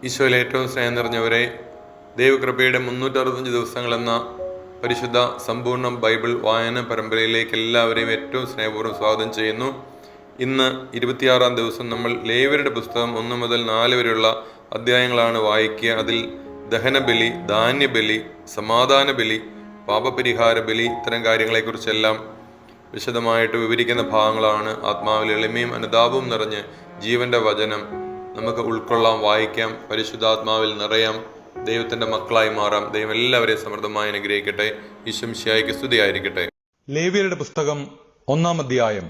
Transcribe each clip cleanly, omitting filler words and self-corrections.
ഈശോയിൽ ഏറ്റവും സ്നേഹം നിറഞ്ഞവരെ, ദൈവകൃപയുടെ 365 ദിവസങ്ങളെന്ന പരിശുദ്ധ സമ്പൂർണ്ണ ബൈബിൾ വായന പരമ്പരയിലേക്ക് എല്ലാവരെയും ഏറ്റവും സ്നേഹപൂർവ്വം സ്വാഗതം ചെയ്യുന്നു. ഇന്ന് 26-ാം ദിവസം നമ്മൾ ലേവ്യരുടെ പുസ്തകം 1 മുതൽ 4 വരെയുള്ള അധ്യായങ്ങളാണ് വായിക്കുക. അതിൽ ദഹനബലി, ധാന്യബലി, സമാധാന ബലി, പാപപരിഹാര ബലി, ഇത്തരം കാര്യങ്ങളെക്കുറിച്ചെല്ലാം വിശദമായിട്ട് വിവരിക്കുന്ന ഭാഗങ്ങളാണ്. ആത്മാവിൽ എളിമയും അനുതാപവും നിറഞ്ഞ് ജീവന്റെ വചനം നമുക്ക് ഉൾക്കൊള്ളാം, വായിക്കാം, പരിശുദ്ധാത്മാവിൽ നിറയാം, ദൈവത്തിന്റെ മക്കളായി മാറാം. ദൈവം എല്ലാവരെയും സമൃദ്ധമായി അനുഗ്രഹിക്കട്ടെ. ഈശോ മിശിഹായ്ക്ക് സ്തുതിയായിരിക്കട്ടെ. ലേവ്യരുടെ പുസ്തകം 1-ാം അധ്യായം.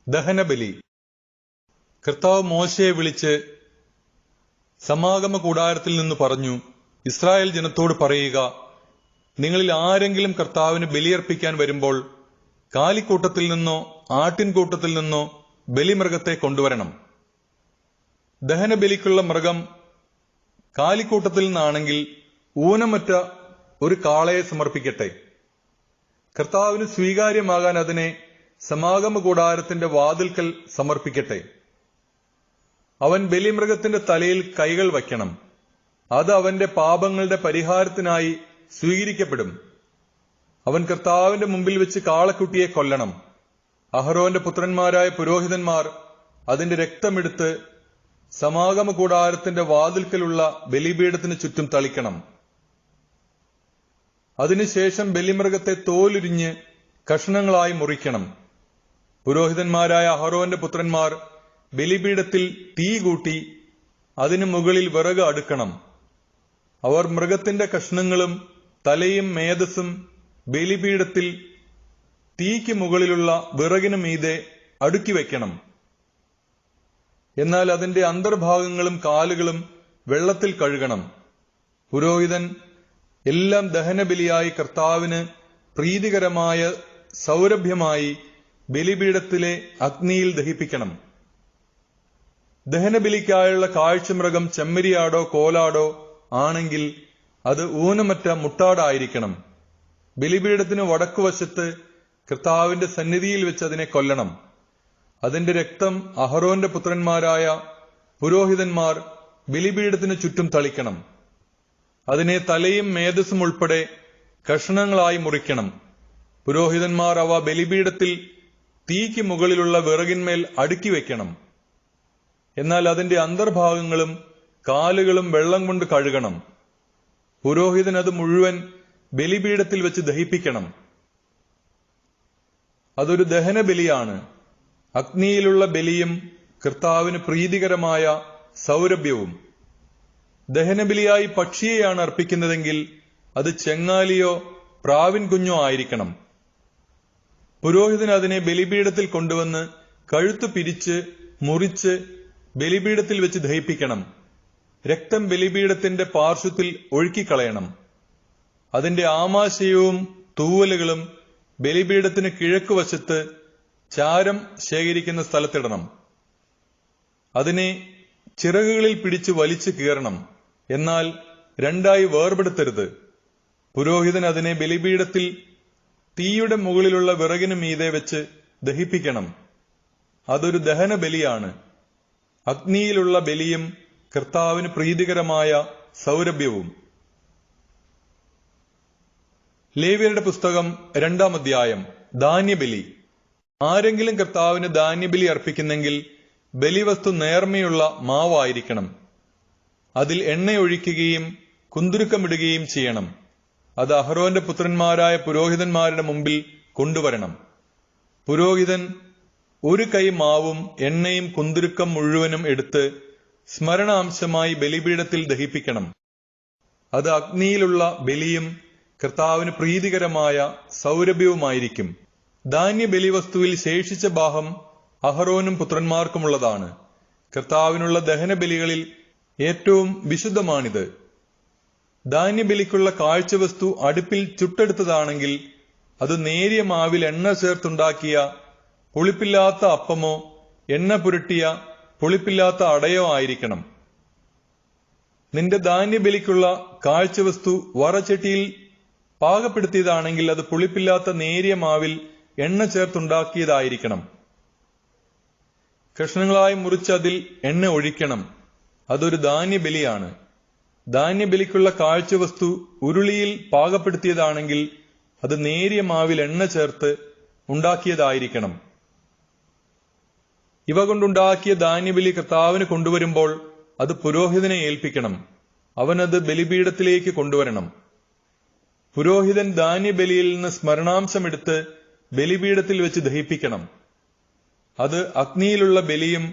ദഹനബലി. കർത്താവ് മോശയെ വിളിച്ച് സമാഗമ കൂടാരത്തിൽ നിന്ന് പറഞ്ഞു, ഇസ്രായേൽ ജനത്തോട് പറയുക, നിങ്ങളിൽ ആരെങ്കിലും കർത്താവിന് ബലിയർപ്പിക്കാൻ വരുമ്പോൾ കാലിക്കൂട്ടത്തിൽ നിന്നോ ആട്ടിൻകൂട്ടത്തിൽ നിന്നോ ബലിമൃഗത്തെ കൊണ്ടുവരണം. ദഹനബലിക്കുള്ള മൃഗം കാലിക്കൂട്ടത്തിൽ നിന്നാണെങ്കിൽ ഊനമറ്റ ഒരു കാളയെ സമർപ്പിക്കട്ടെ. കർത്താവിന് സ്വീകാര്യമാകാൻ അതിനെ സമാഗമ കൂടാരത്തിന്റെ വാതിൽക്കൽ സമർപ്പിക്കട്ടെ. അവൻ ബലിമൃഗത്തിന്റെ തലയിൽ കൈകൾ വയ്ക്കണം. അത് അവന്റെ പാപങ്ങളുടെ പരിഹാരത്തിനായി സ്വീകരിക്കപ്പെടും. അവൻ കർത്താവിന്റെ മുമ്പിൽ വെച്ച് കാളക്കുട്ടിയെ കൊല്ലണം. അഹരോന്റെ പുത്രന്മാരായ പുരോഹിതന്മാർ അതിന്റെ രക്തമെടുത്ത് സമാഗമ കൂടാരത്തിന്റെ വാതിൽക്കലുള്ള ബലിപീഠത്തിന് ചുറ്റും തളിക്കണം. അതിനുശേഷം ബലിമൃഗത്തെ തോലുരിഞ്ഞ് കഷ്ണങ്ങളായി മുറിക്കണം. പുരോഹിതന്മാരായ അഹരോന്റെ പുത്രന്മാർ ബലിപീഠത്തിൽ തീ കൂട്ടി അതിനു മുകളിൽ വിറക് അടുക്കണം. അവർ മൃഗത്തിന്റെ കഷ്ണങ്ങളും തലയും മേധസ്സും ബലിപീഠത്തിൽ തീക്ക് മുകളിലുള്ള വിറകിനു മീതെ അടുക്കി വയ്ക്കണം. എന്നാൽ അതിന്റെ അന്തർഭാഗങ്ങളും കാലുകളും വെള്ളത്തിൽ കഴുകണം. പുരോഹിതൻ എല്ലാം ദഹനബലിയായി കർത്താവിന് പ്രീതികരമായ സൗരഭ്യമായി ബലിപീഠത്തിലെ അഗ്നിയിൽ ദഹിപ്പിക്കണം. ദഹനബലിക്കായുള്ള കാഴ്ചമൃഗം ചെമ്മരിയാടോ കോലാടോ ആണെങ്കിൽ അത് ഊനമറ്റ മുട്ടാടായിരിക്കണം. ബലിപീഠത്തിന് വടക്കുവശത്ത് കർത്താവിന്റെ സന്നിധിയിൽ വെച്ച് അതിനെ കൊല്ലണം. അതിന്റെ രക്തം അഹരോന്റെ പുത്രന്മാരായ പുരോഹിതന്മാർ ബലിപീഠത്തിന് ചുറ്റും തളിക്കണം. അതിനെ തലയും മേധസ്സും ഉൾപ്പെടെ കഷ്ണങ്ങളായി മുറിക്കണം. പുരോഹിതന്മാർ അവ ബലിപീഠത്തിൽ തീക്ക് മുകളിലുള്ള വിറകിന്മേൽ അടുക്കി വയ്ക്കണം. എന്നാൽ അതിന്റെ അന്തർഭാഗങ്ങളും കാലുകളും വെള്ളം കൊണ്ട് കഴുകണം. പുരോഹിതൻ അത് മുഴുവൻ ബലിപീഠത്തിൽ വെച്ച് ദഹിപ്പിക്കണം. അതൊരു ദഹനബലിയാണ്. അഗ്നിയിലുള്ള ബലിയും കർത്താവിന് പ്രീതികരമായ സൗരഭ്യവും. ദഹനബലിയായി പക്ഷിയെയാണ് അർപ്പിക്കുന്നതെങ്കിൽ അത് ചെങ്ങാലിയോ പ്രാവിൻ കുഞ്ഞോ ആയിരിക്കണം. പുരോഹിതൻ അതിനെ ബലിപീഠത്തിൽ കൊണ്ടുവന്ന് കഴുത്തു പിരിച്ച് മുറിച്ച് ബലിപീഠത്തിൽ വെച്ച് ദഹിപ്പിക്കണം. രക്തം ബലിപീഠത്തിന്റെ പാർശ്വത്തിൽ ഒഴുക്കിക്കളയണം. അതിന്റെ ആമാശയവും തൂവലുകളും ബലിപീഠത്തിന് കിഴക്കുവശത്ത് ചാരം ശേഖരിക്കുന്ന സ്ഥലത്തിടണം. അതിനെ ചിറകുകളിൽ പിടിച്ച് വലിച്ചു കീറണം. എന്നാൽ രണ്ടായി വേർപെടുത്തരുത്. പുരോഹിതൻ അതിനെ ബലിപീഠത്തിൽ തീയുടെ മുകളിലുള്ള വിറകിനു മീതെ വെച്ച് ദഹിപ്പിക്കണം. അതൊരു ദഹനബലിയാണ്. അഗ്നിയിലുള്ള ബലിയും കർത്താവിന് പ്രീതികരമായ സൗരഭ്യവും. ലേവ്യരുടെ പുസ്തകം 2-ാം അധ്യായം. ധാന്യബലി. ആരെങ്കിലും കർത്താവിന് ധാന്യബലി അർപ്പിക്കുന്നെങ്കിൽ ബലിവസ്തു നേർമയുള്ള മാവായിരിക്കണം. അതിൽ എണ്ണയൊഴിക്കുകയും കുന്തുരുക്കമിടുകയും ചെയ്യണം. അത് അഹരോന്റെ പുത്രന്മാരായ പുരോഹിതന്മാരുടെ മുമ്പിൽ കൊണ്ടുവരണം. പുരോഹിതൻ ഒരു കൈ മാവും എണ്ണയും കുന്തുരുക്കം മുഴുവനും എടുത്ത് സ്മരണാംശമായി ബലിപീഠത്തിൽ ദഹിപ്പിക്കണം. അത് അഗ്നിയിലുള്ള ബലിയും കർത്താവിന് പ്രീതികരമായ സൗരഭ്യവുമായിരിക്കും. ധാന്യബലിവസ്തുവിൽ ശേഷിച്ച ഭാഗം അഹരോനും പുത്രന്മാർക്കുമുള്ളതാണ്. കർത്താവിനുള്ള ദഹനബലികളിൽ ഏറ്റവും വിശുദ്ധമാണിത്. ധാന്യബലിക്കുള്ള കാഴ്ചവസ്തു അടുപ്പിൽ ചുട്ടെടുത്തതാണെങ്കിൽ അത് നേരിയ മാവിൽ എണ്ണ ചേർത്തുണ്ടാക്കിയ പുളിപ്പില്ലാത്ത അപ്പമോ എണ്ണ പുരട്ടിയ പുളിപ്പില്ലാത്ത അടയോ ആയിരിക്കണം. നിന്റെ ധാന്യബലിക്കുള്ള കാഴ്ചവസ്തു വറചട്ടിയിൽ പാകപ്പെടുത്തിയതാണെങ്കിൽ അത് പുളിപ്പില്ലാത്ത നേരിയ മാവിൽ എണ്ണ ചേർത്തുണ്ടാക്കിയതായിരിക്കണം. കഷ്ണങ്ങളായി മുറിച്ച് അതിൽ എണ്ണ ഒഴിക്കണം. അതൊരു ധാന്യബലിയാണ്. ധാന്യബലിക്കുള്ള കാഴ്ചവസ്തു ഉരുളിയിൽ പാകപ്പെടുത്തിയതാണെങ്കിൽ അത് നേരിയ മാവിൽ എണ്ണ ചേർത്ത് ഉണ്ടാക്കിയതായിരിക്കണം. ഇവ കൊണ്ടുണ്ടാക്കിയ ധാന്യബലി കർത്താവിന് കൊണ്ടുവരുമ്പോൾ അത് പുരോഹിതനെ ഏൽപ്പിക്കണം. അവനത് ബലിപീഠത്തിലേക്ക് കൊണ്ടുവരണം. പുരോഹിതൻ ധാന്യബലിയിൽ നിന്ന് സ്മരണാംശമെടുത്ത് ബലിപീഠത്തിൽ വെച്ച് ദഹിപ്പിക്കണം. അത് അഗ്നിയിലുള്ള ബലിയും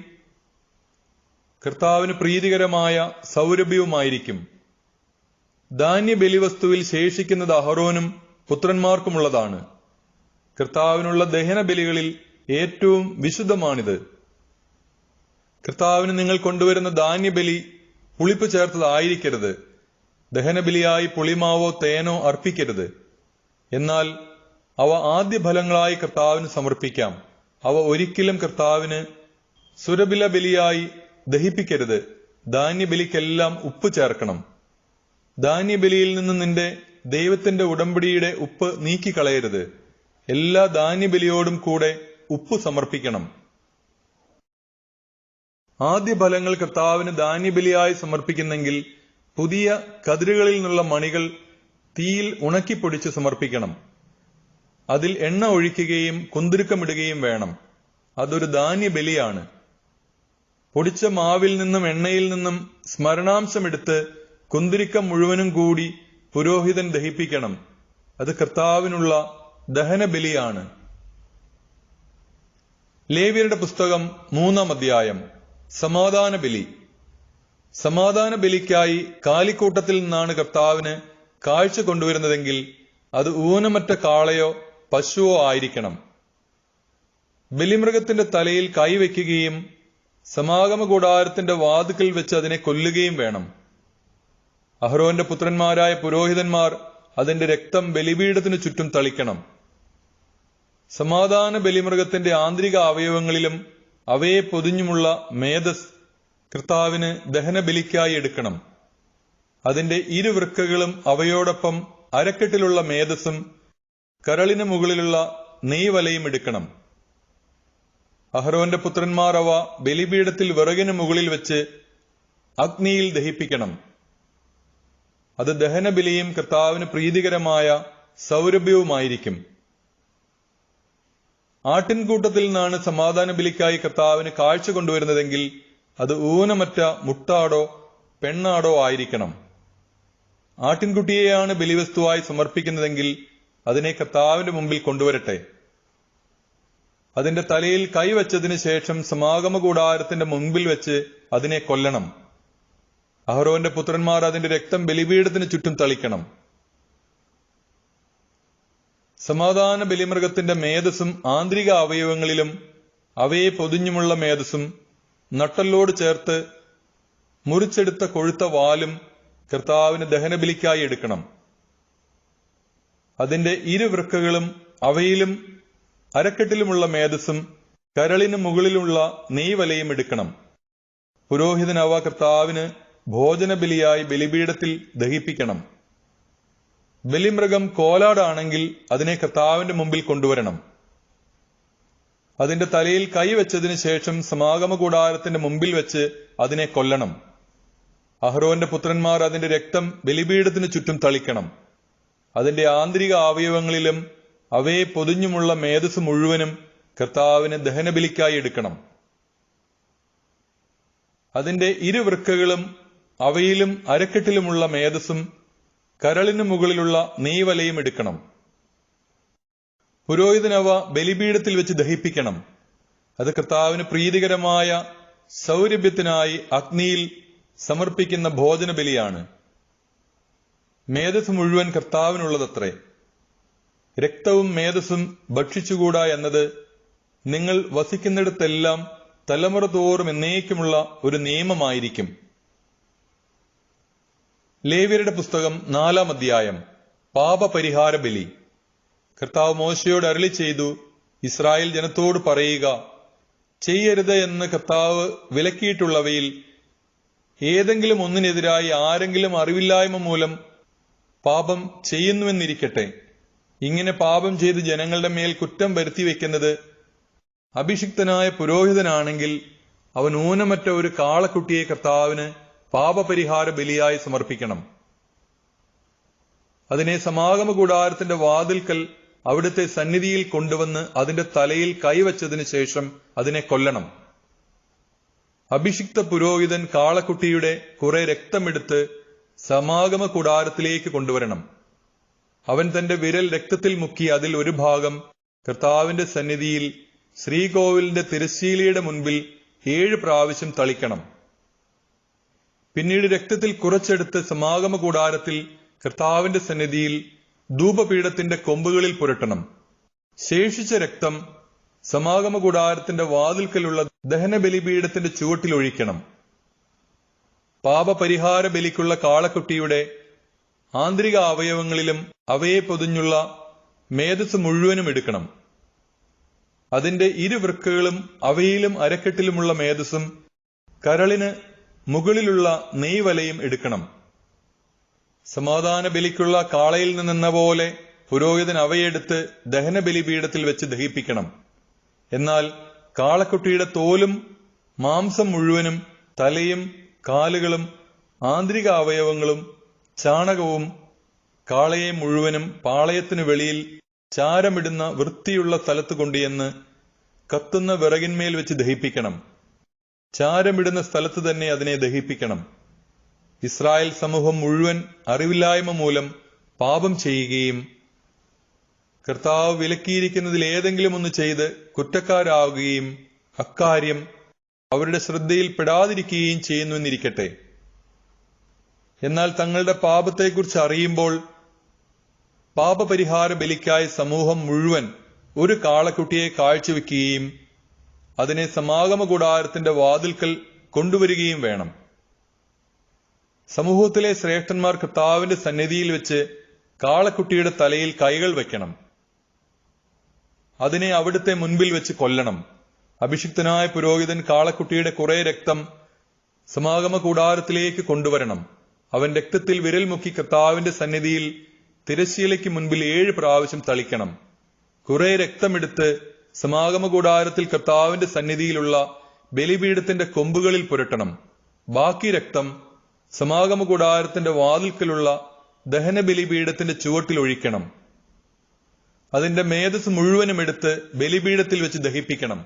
കർത്താവിന് പ്രീതികരമായ സൗരഭ്യവുമായിരിക്കും. ധാന്യബലിവസ്തുവിൽ ശേഷിക്കുന്നത് അഹറോനും പുത്രന്മാർക്കുമുള്ളതാണ്. കർത്താവിനുള്ള ദഹനബലികളിൽ ഏറ്റവും വിശുദ്ധമാണിത്. കർത്താവിന് നിങ്ങൾ കൊണ്ടുവരുന്ന ധാന്യബലി പുളിപ്പ് ചേർത്തതായിരിക്കരുത്. ദഹനബലിയായി പുളിമാവോ തേനോ അർപ്പിക്കരുത്. എന്നാൽ അവ ആദ്യഫലങ്ങളായി കർത്താവിന് സമർപ്പിക്കാം. അവ ഒരിക്കലും കർത്താവിന് സുരബില ബലിയായി ദഹിപ്പിക്കരുത്. ധാന്യബലിക്കെല്ലാം ഉപ്പ് ചേർക്കണം. ധാന്യബലിയിൽ നിന്ന് നിന്റെ ദൈവത്തിന്റെ ഉടമ്പടിയുടെ ഉപ്പ് നീക്കിക്കളയരുത്. എല്ലാ ധാന്യബലിയോടും കൂടെ ഉപ്പ് സമർപ്പിക്കണം. ആദ്യ ഫലങ്ങൾ കർത്താവിന് ധാന്യബലിയായി സമർപ്പിക്കുന്നെങ്കിൽ പുതിയ കതിരുകളിൽ നിന്നുള്ള മണികൾ തീയിൽ ഉണക്കിപ്പൊടിച്ച് സമർപ്പിക്കണം. അതിൽ എണ്ണ ഒഴിക്കുകയും കുന്തുരുക്കമിടുകയും വേണം. അതൊരു ധാന്യബലിയാണ്. പൊടിച്ച മാവിൽ നിന്നും എണ്ണയിൽ നിന്നും സ്മരണാംശമെടുത്ത് കുന്തുരുക്കം മുഴുവനും കൂടി പുരോഹിതൻ ദഹിപ്പിക്കണം. അത് കർത്താവിനുള്ള ദഹനബലിയാണ്. ലേവ്യരുടെ പുസ്തകം 3-ാം അധ്യായം. സമാധാന ബലി. സമാധാന ബലിക്കായി കാലിക്കൂട്ടത്തിൽ നിന്നാണ് കർത്താവിന് കാഴ്ച കൊണ്ടുവരുന്നതെങ്കിൽ അത് ഊനമറ്റ കാളയോ പശുവോ ആയിരിക്കണം. ബലിമൃഗത്തിന്റെ തലയിൽ കൈവയ്ക്കുകയും സമാഗമ കൂടാരത്തിന്റെ വാതിക്കൽ വെച്ച് അതിനെ കൊല്ലുകയും വേണം. അഹ്റോന്റെ പുത്രന്മാരായ പുരോഹിതന്മാർ അതിന്റെ രക്തം ബലിപീഠത്തിനു ചുറ്റും തളിക്കണം. സമാധാന ബലിമൃഗത്തിന്റെ ആന്തരിക അവയവങ്ങളിലും അവയെ പൊതിഞ്ഞുമുള്ള മേധസ് കർത്താവിന് ദഹനബലിക്കായി എടുക്കണം. അതിന്റെ ഇരുവൃക്കകളും അവയോടൊപ്പം അരക്കെട്ടിലുള്ള മേധസ്സും കരളിന് മുകളിലുള്ള നെയ്വലയും എടുക്കണം. അഹ്റോന്റെ പുത്രന്മാർ അവ ബലിപീഠത്തിൽ വിറകിന് മുകളിൽ വെച്ച് അഗ്നിയിൽ ദഹിപ്പിക്കണം. അത് ദഹനബലിയും കർത്താവിന് പ്രീതികരമായ സൗരഭ്യവുമായിരിക്കും. ആട്ടിൻകൂട്ടത്തിൽ നിന്നാണ് സമാധാന ബലിക്കായി കർത്താവിന് കാഴ്ച കൊണ്ടുവരുന്നതെങ്കിൽ അത് ഊനമറ്റ മുട്ടാടോ പെണ്ണാടോ ആയിരിക്കണം. ആട്ടിൻകുട്ടിയെയാണ് ബലിവസ്തുവായി സമർപ്പിക്കുന്നതെങ്കിൽ അതിനെ കർത്താവിന്റെ മുമ്പിൽ കൊണ്ടുവരട്ടെ. അതിന്റെ തലയിൽ കൈവച്ചതിന് ശേഷം സമാഗമ കൂടാരത്തിന്റെ മുൻപിൽ വെച്ച് അതിനെ കൊല്ലണം. അഹ്റോന്റെ പുത്രന്മാർ അതിന്റെ രക്തം ബലിപീഠത്തിന് ചുറ്റും തളിക്കണം. സമാധാന ബലിമൃഗത്തിന്റെ മേധസ്സും ആന്തരിക അവയവങ്ങളിലും അവയെ പൊതിഞ്ഞുമുള്ള മേധസ്സും നട്ടലോട് ചേർത്ത് മുറിച്ചെടുത്ത കൊഴുത്ത വാലും കർത്താവിന് ദഹനബലിക്കായി എടുക്കണം. അതിന്റെ ഇരുവൃക്കകളും അവയിലും അരക്കെട്ടിലുമുള്ള മേധസ്സും കരളിന് മുകളിലുള്ള നെയ്വലയും എടുക്കണം. പുരോഹിതൻ അവ കർത്താവിന് ഭോജനബലിയായി ബലിപീഠത്തിൽ ദഹിപ്പിക്കണം. ബലിമൃഗം കോലാടാണെങ്കിൽ അതിനെ കർത്താവിന്റെ മുമ്പിൽ കൊണ്ടുവരണം. അതിന്റെ തലയിൽ കൈവച്ചതിന് ശേഷം സമാഗമ കൂടാരത്തിന്റെ മുമ്പിൽ വെച്ച് അതിനെ കൊല്ലണം. അഹ്റോന്റെ പുത്രന്മാർ അതിന്റെ രക്തം ബലിപീഠത്തിന് ചുറ്റും തളിക്കണം. അതിന്റെ ആന്തരിക അവയവങ്ങളിലും അവയെ പൊതിഞ്ഞുമുള്ള മേധസ് മുഴുവനും കർത്താവിന് ദഹനബലിക്കായി എടുക്കണം. അതിന്റെ ഇരുവൃക്കകളും അവയിലും അരക്കെട്ടിലുമുള്ള മേധസ്സും കരളിന് മുകളിലുള്ള നെയ്വലയും എടുക്കണം. പുരോഹിതനവ ബലിപീഠത്തിൽ വെച്ച് ദഹിപ്പിക്കണം. അത് കർത്താവിന് പ്രീതികരമായ സൗരഭ്യത്തിനായി അഗ്നിയിൽ സമർപ്പിക്കുന്ന ഭോജനബലിയാണ്. മേധസ് മുഴുവൻ കർത്താവിനുള്ളതത്രേ. രക്തവും മേധസ്സും ഭക്ഷിച്ചുകൂടാ എന്നത് നിങ്ങൾ വസിക്കുന്നിടത്തെല്ലാം തലമുറ തോറും എന്നേക്കുമുള്ള ഒരു നിയമമായിരിക്കും. ലേവ്യരുടെ പുസ്തകം 4-ാം അധ്യായം. പാപപരിഹാര ബലി. കർത്താവ് മോശയോട് അരുളി ചെയ്തു, ഇസ്രായേൽ ജനത്തോട് പറയുക, ചെയ്യരുത് എന്ന് കർത്താവ് വിലക്കിയിട്ടുള്ളവയിൽ ഏതെങ്കിലും ഒന്നിനെതിരായി ആരെങ്കിലും അറിവില്ലായ്മ മൂലം പാപം ചെയ്യുന്നുവെന്നിരിക്കട്ടെ. ഇങ്ങനെ പാപം ചെയ്ത് ജനങ്ങളുടെ മേൽ കുറ്റം വരുത്തി വെക്കുന്നത് അഭിഷിക്തനായ പുരോഹിതനാണെങ്കിൽ അവൻ ഊനമറ്റ ഒരു കാളക്കുട്ടിയെ കർത്താവിന് പാപപരിഹാര ബലിയായി സമർപ്പിക്കണം. അതിനെ സമാഗമ കൂടാരത്തിന്റെ വാതിൽക്കൽ അവിടുത്തെ സന്നിധിയിൽ കൊണ്ടുവന്ന് അതിന്റെ തലയിൽ കൈവച്ചതിനു ശേഷം അതിനെ കൊല്ലണം. അഭിഷിക്ത പുരോഹിതൻ കാളക്കുട്ടിയുടെ കുറെ രക്തമെടുത്ത് സമാഗമ കൂടാരത്തിലേക്ക് കൊണ്ടുവരണം. അവൻ തന്റെ വിരൽ രക്തത്തിൽ മുക്കി അതിൽ ഒരു ഭാഗം കർത്താവിന്റെ സന്നിധിയിൽ ശ്രീകോവിലിന്റെ തിരശ്ശീലയുടെ മുൻപിൽ 7 പ്രാവശ്യം തളിക്കണം. പിന്നീട് രക്തത്തിൽ കുറച്ചെടുത്ത് സമാഗമ കൂടാരത്തിൽ കർത്താവിന്റെ സന്നിധിയിൽ ധൂപപീഠത്തിന്റെ കൊമ്പുകളിൽ പുരട്ടണം. ശേഷിച്ച രക്തം സമാഗമ കൂടാരത്തിന്റെ വാതിൽക്കലുള്ള ദഹനബലിപീഠത്തിന്റെ ചുവട്ടിൽ ഒഴിക്കണം. പാപപരിഹാര ബലിക്കുള്ള കാളക്കുട്ടിയുടെ ആന്തരിക അവയവങ്ങളിലും അവയെ പൊതിഞ്ഞുള്ള മേധസ് മുഴുവനും എടുക്കണം. അതിന്റെ ഇരുവൃക്കകളും അവയിലും അരക്കെട്ടിലുമുള്ള മേധസ്സും കരളിന് മുകളിലുള്ള നെയ്വലയും എടുക്കണം. സമാധാന ബലിക്കുള്ള കാളയിൽ നിന്നെന്ന പോലെ പുരോഹിതൻ അവയെടുത്ത് ദഹനബലിപീഠത്തിൽ വെച്ച് ദഹിപ്പിക്കണം. എന്നാൽ കാളക്കുട്ടിയുടെ തോലും മാംസം മുഴുവനും തലയും കാലുകളും ആന്തരിക അവയവങ്ങളും ചാണകവും കാളയെ മുഴുവനും പാളയത്തിനു വെളിയിൽ ചാരമിടുന്ന വൃത്തിയുള്ള സ്ഥലത്ത് കൊണ്ടുചെന്ന് കത്തുന്ന വിറകിന്മേൽ വെച്ച് ദഹിപ്പിക്കണം. ചാരമിടുന്ന സ്ഥലത്ത് തന്നെ അതിനെ ദഹിപ്പിക്കണം. ഇസ്രായേൽ സമൂഹം മുഴുവൻ അറിവില്ലായ്മ മൂലം പാപം ചെയ്യുകയും കർത്താവ് വിലക്കിയിരിക്കുന്നതിൽ ഏതെങ്കിലും ഒന്ന് ചെയ്ത് കുറ്റക്കാരാവുകയും അക്കാര്യം അവരുടെ ശ്രദ്ധയിൽ പെടാതിരിക്കുകയും ചെയ്യുന്നുവെന്നിരിക്കട്ടെ. എന്നാൽ തങ്ങളുടെ പാപത്തെക്കുറിച്ച് അറിയുമ്പോൾ പാപപരിഹാര ബലിക്കായി സമൂഹം മുഴുവൻ ഒരു കാളക്കുട്ടിയെ കാഴ്ചവെക്കുകയും അതിനെ സമാഗമ കൂടാരത്തിന്റെ വാതിൽക്കൽ കൊണ്ടുവരികയും വേണം. സമൂഹത്തിലെ ശ്രേഷ്ഠന്മാർ കർത്താവിന്റെ സന്നിധിയിൽ വെച്ച് കാളക്കുട്ടിയുടെ തലയിൽ കൈകൾ വെക്കണം. അതിനെ അവിടുത്തെ മുൻപിൽ വെച്ച് കൊല്ലണം. അഭിഷിക്തനായ പുരോഹിതൻ കാളക്കുട്ടിയുടെ കുറെ രക്തം സമാഗമ കൂടാരത്തിലേക്ക് കൊണ്ടുവരണം. അവൻ രക്തത്തിൽ വിരൽ മുക്കി കർത്താവിന്റെ സന്നിധിയിൽ തിരശ്ശീലയ്ക്ക് മുൻപിൽ 7 പ്രാവശ്യം തളിക്കണം. കുറെ രക്തമെടുത്ത് സമാഗമ കൂടാരത്തിൽ കർത്താവിന്റെ സന്നിധിയിലുള്ള ബലിപീഠത്തിന്റെ കൊമ്പുകളിൽ പുരട്ടണം. ബാക്കി രക്തം സമാഗമ കൂടാരത്തിന്റെ വാതിൽക്കലുള്ള ദഹനബലിപീഠത്തിന്റെ ചുവട്ടിൽ ഒഴിക്കണം. അതിന്റെ മേധസ് മുഴുവനും എടുത്ത് ബലിപീഠത്തിൽ വെച്ച് ദഹിപ്പിക്കണം.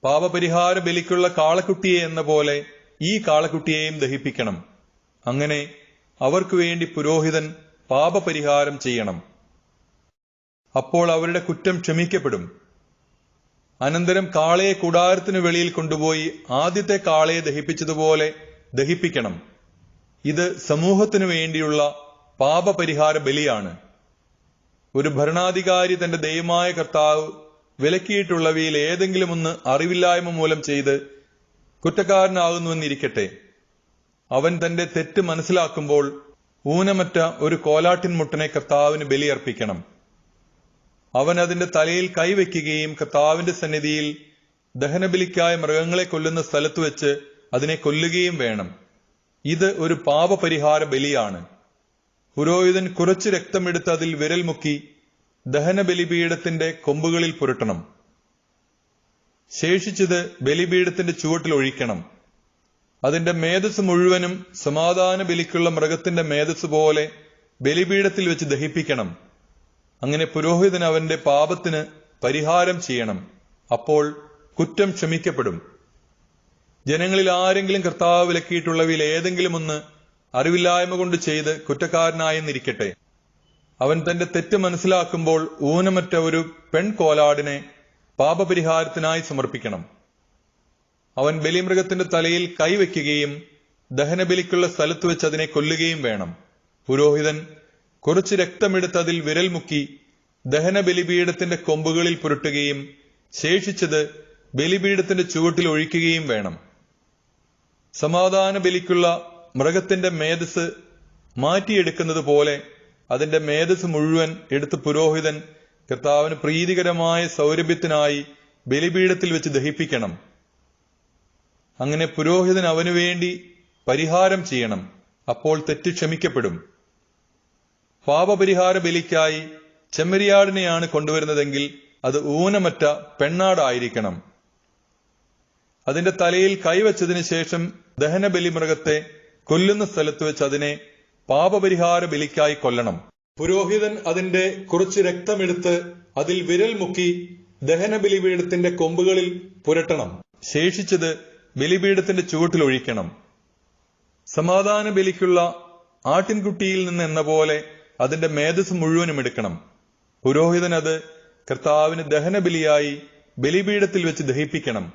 പാപപരിഹാര ബലിക്കുള്ള കാളക്കുട്ടിയെ എന്ന പോലെ ഈ കാളക്കുട്ടിയെയും ദഹിപ്പിക്കണം. അങ്ങനെ അവർക്കു വേണ്ടി പുരോഹിതൻ പാപപരിഹാരം ചെയ്യണം. അപ്പോൾ അവരുടെ കുറ്റം ക്ഷമിക്കപ്പെടും. അനന്തരം കാളയെ കൂടാരത്തിനു വെളിയിൽ കൊണ്ടുപോയി ആദ്യത്തെ കാളയെ ദഹിപ്പിച്ചതുപോലെ ദഹിപ്പിക്കണം. ഇത് സമൂഹത്തിനു വേണ്ടിയുള്ള പാപപരിഹാര ബലിയാണ്. ഒരു ഭരണാധികാരി തന്റെ ദൈവമായ കർത്താവ് വിലക്കിയിട്ടുള്ളവയിൽ ഏതെങ്കിലും ഒന്ന് അറിവില്ലായ്മ മൂലം ചെയ്ത് കുറ്റക്കാരനാകുന്നുവെന്നിരിക്കട്ടെ. അവൻ തന്റെ തെറ്റ് മനസ്സിലാക്കുമ്പോൾ ഊനമറ്റ ഒരു കോലാട്ടിൻ മുട്ടനെ കർത്താവിന് ബലിയർപ്പിക്കണം. അവൻ അതിന്റെ തലയിൽ കൈവയ്ക്കുകയും കർത്താവിന്റെ സന്നിധിയിൽ ദഹനബലിക്കായ മൃഗങ്ങളെ കൊല്ലുന്ന സ്ഥലത്ത് വെച്ച് അതിനെ കൊല്ലുകയും വേണം. ഇത് ഒരു പാപപരിഹാര ബലിയാണ്. പുരോഹിതൻ കുറച്ച് രക്തമെടുത്ത് അതിൽ വിരൽ മുക്കി ദഹനബലിപീഠത്തിന്റെ കൊമ്പുകളിൽ പുരട്ടണം. ശേഷിച്ചത് ബലിപീഠത്തിന്റെ ചുവട്ടിൽ ഒഴിക്കണം. അതിന്റെ മേധസ് മുഴുവനും സമാധാന ബലിക്കുള്ള മൃഗത്തിന്റെ മേധസ് പോലെ ബലിപീഠത്തിൽ വെച്ച് ദഹിപ്പിക്കണം. അങ്ങനെ പുരോഹിതൻ അവന്റെ പാപത്തിന് പരിഹാരം ചെയ്യണം. അപ്പോൾ കുറ്റം ക്ഷമിക്കപ്പെടും. ജനങ്ങളിൽ ആരെങ്കിലും കർത്താവ് വിലക്കിയിട്ടുള്ളവയിൽ ഏതെങ്കിലും ഒന്ന് അറിവില്ലായ്മ കൊണ്ട് ചെയ്ത് കുറ്റക്കാരനായെന്നിരിക്കട്ടെ. അവൻ തന്റെ തെറ്റ് മനസ്സിലാക്കുമ്പോൾ ഊനമറ്റ ഒരു പെൺകോലാടിനെ പാപപരിഹാരത്തിനായി സമർപ്പിക്കണം. അവൻ ബലിമൃഗത്തിന്റെ തലയിൽ കൈവയ്ക്കുകയും ദഹനബലിക്കുള്ള സ്ഥലത്ത് വെച്ച് അതിനെ കൊല്ലുകയും വേണം. പുരോഹിതൻ കുറച്ച് രക്തമെടുത്ത് അതിൽ വിരൽ മുക്കി ദഹനബലിപീഠത്തിന്റെ കൊമ്പുകളിൽ പുരട്ടുകയും ശേഷിച്ചത് ബലിപീഠത്തിന്റെ ചുവട്ടിൽ ഒഴിക്കുകയും വേണം. സമാധാന ബലിക്കുള്ള മൃഗത്തിന്റെ മേധസ് മാറ്റിയെടുക്കുന്നത് പോലെ അതിന്റെ മേധസ് മുഴുവൻ എടുത്ത് പുരോഹിതൻ കർത്താവിന് പ്രീതികരമായ സൗരഭ്യത്തിനായി ബലിപീഠത്തിൽ വെച്ച് ദഹിപ്പിക്കണം. അങ്ങനെ പുരോഹിതൻ അവനു വേണ്ടി പരിഹാരം ചെയ്യണം. അപ്പോൾ തെറ്റ് ക്ഷമിക്കപ്പെടും. പാപപരിഹാര ബലിക്കായി ചെമ്മരിയാടിനെയാണ് കൊണ്ടുവരുന്നതെങ്കിൽ അത് ഊനമറ്റ പെണ്ണാടായിരിക്കണം. അതിന്റെ തലയിൽ കൈവച്ചതിനു ശേഷം ദഹനബലിമൃഗത്തെ കൊല്ലുന്ന സ്ഥലത്ത് വെച്ച് അതിനെ പാപപരിഹാര ബലിക്കായി കൊല്ലണം. പുരോഹിതൻ അതിന്റെ കുറച്ച് രക്തമെടുത്ത് അതിൽ വിരൽ മുക്കി ദഹനബലിപീഠത്തിന്റെ കൊമ്പുകളിൽ പുരട്ടണം. ശേഷിച്ചത് ബലിപീഠത്തിന്റെ ചുവട്ടിൽ ഒഴിക്കണം. സമാധാന ബലിക്കുള്ള ആട്ടിൻകുട്ടിയിൽ നിന്ന് എന്ന പോലെ അതിന്റെ മേധസ് മുഴുവനും എടുക്കണം. പുരോഹിതൻ അത് കർത്താവിന് ദഹനബലിയായി ബലിപീഠത്തിൽ വെച്ച് ദഹിപ്പിക്കണം.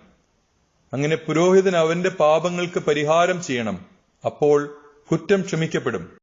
അങ്ങനെ പുരോഹിതൻ അവന്റെ പാപങ്ങൾക്ക് പരിഹാരം ചെയ്യണം. അപ്പോൾ കുറ്റം ക്ഷമിക്കപ്പെടും.